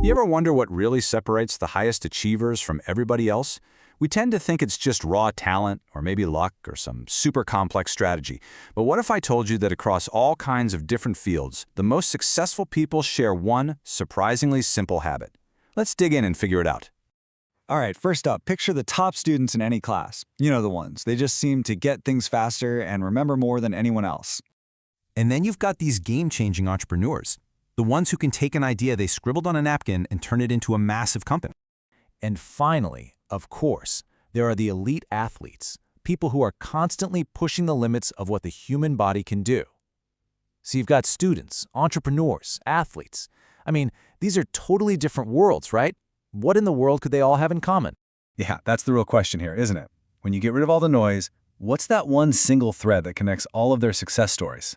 You ever wonder what really separates the highest achievers from everybody else? We tend to think it's just raw talent, or maybe luck, or some super complex strategy. But what if I told you that across all kinds of different fields, the most successful people share one surprisingly simple habit? Let's dig in and figure it out. All right, first up, picture the top students in any class. You know the ones. They just seem to get things faster and remember more than anyone else. And then you've got these game-changing entrepreneurs, the ones who can take an idea they scribbled on a napkin and turn it into a massive company. And finally, of course, there are the elite athletes, people who are constantly pushing the limits of what the human body can do. So you've got students, entrepreneurs, athletes. I mean, these are totally different worlds, right? What in the world could they all have in common? Yeah, that's the real question here, isn't it? When you get rid of all the noise, what's that one single thread that connects all of their success stories?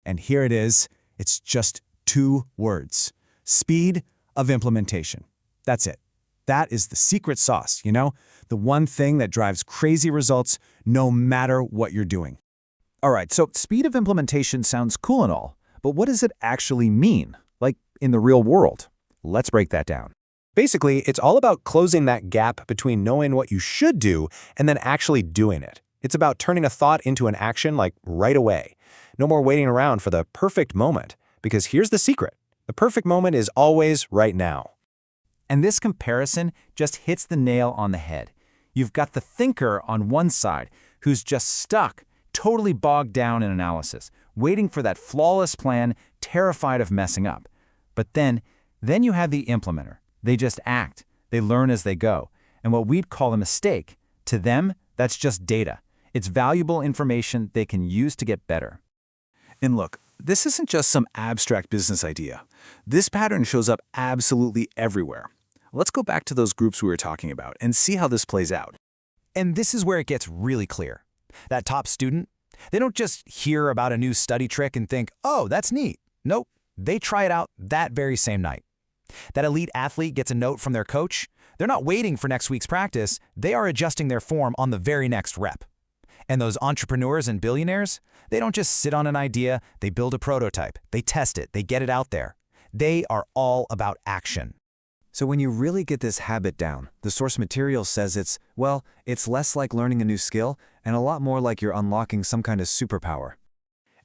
And here it is. It's just 2 words. Speed of implementation. That's it. That is the secret sauce, you know? The one thing that drives crazy results no matter what you're doing. All right, so speed of implementation sounds cool and all, but what does it actually mean, like in the real world? Let's break that down. Basically, it's all about closing that gap between knowing what you should do and then actually doing it. It's about turning a thought into an action like right away. No more waiting around for the perfect moment, because here's the secret. The perfect moment is always right now. And this comparison just hits the nail on the head. You've got the thinker on one side who's just stuck, totally bogged down in analysis, waiting for that flawless plan, terrified of messing up. But then you have the implementer. They just act. They learn as they go. And what we'd call a mistake, to them, that's just data. It's valuable information they can use to get better. And look, this isn't just some abstract business idea. This pattern shows up absolutely everywhere. Let's go back to those groups we were talking about and see how this plays out. And this is where it gets really clear. That top student, they don't just hear about a new study trick and think, oh, that's neat. Nope, they try it out that very same night. That elite athlete gets a note from their coach. They're not waiting for next week's practice. They are adjusting their form on the very next rep. And those entrepreneurs and billionaires, they don't just sit on an idea, they build a prototype, they test it, they get it out there. They are all about action. So when you really get this habit down, the source material says it's less like learning a new skill and a lot more like you're unlocking some kind of superpower.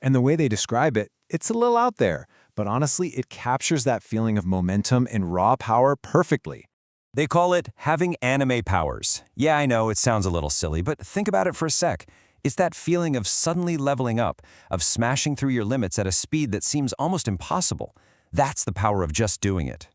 And the way they describe it, it's a little out there, but honestly, it captures that feeling of momentum and raw power perfectly. They call it having anime powers. Yeah, I know it sounds a little silly, but think about it for a sec. It's that feeling of suddenly leveling up, of smashing through your limits at a speed that seems almost impossible. That's the power of just doing it.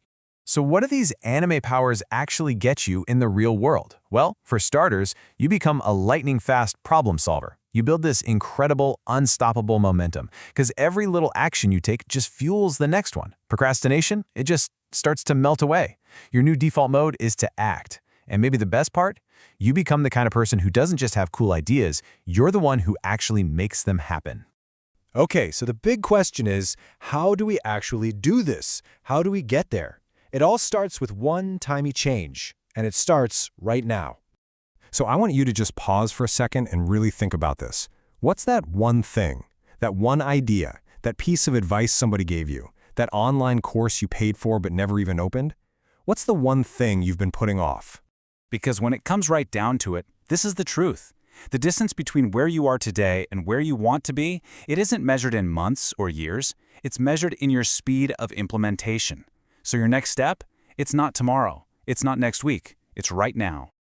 So what do these anime powers actually get you in the real world? Well, for starters, you become a lightning-fast problem solver. You build this incredible, unstoppable momentum, because every little action you take just fuels the next one. Procrastination, it just starts to melt away. Your new default mode is to act. And maybe the best part? You become the kind of person who doesn't just have cool ideas, you're the one who actually makes them happen. Okay, so the big question is, how do we actually do this? How do we get there? It all starts with one tiny change, and it starts right now. So I want you to just pause for a second and really think about this. What's that one thing, that one idea, that piece of advice somebody gave you, that online course you paid for but never even opened? What's the one thing you've been putting off? Because when it comes right down to it, this is the truth. The distance between where you are today and where you want to be, it isn't measured in months or years. It's measured in your speed of implementation. So your next step, it's not tomorrow. It's not next week. It's right now.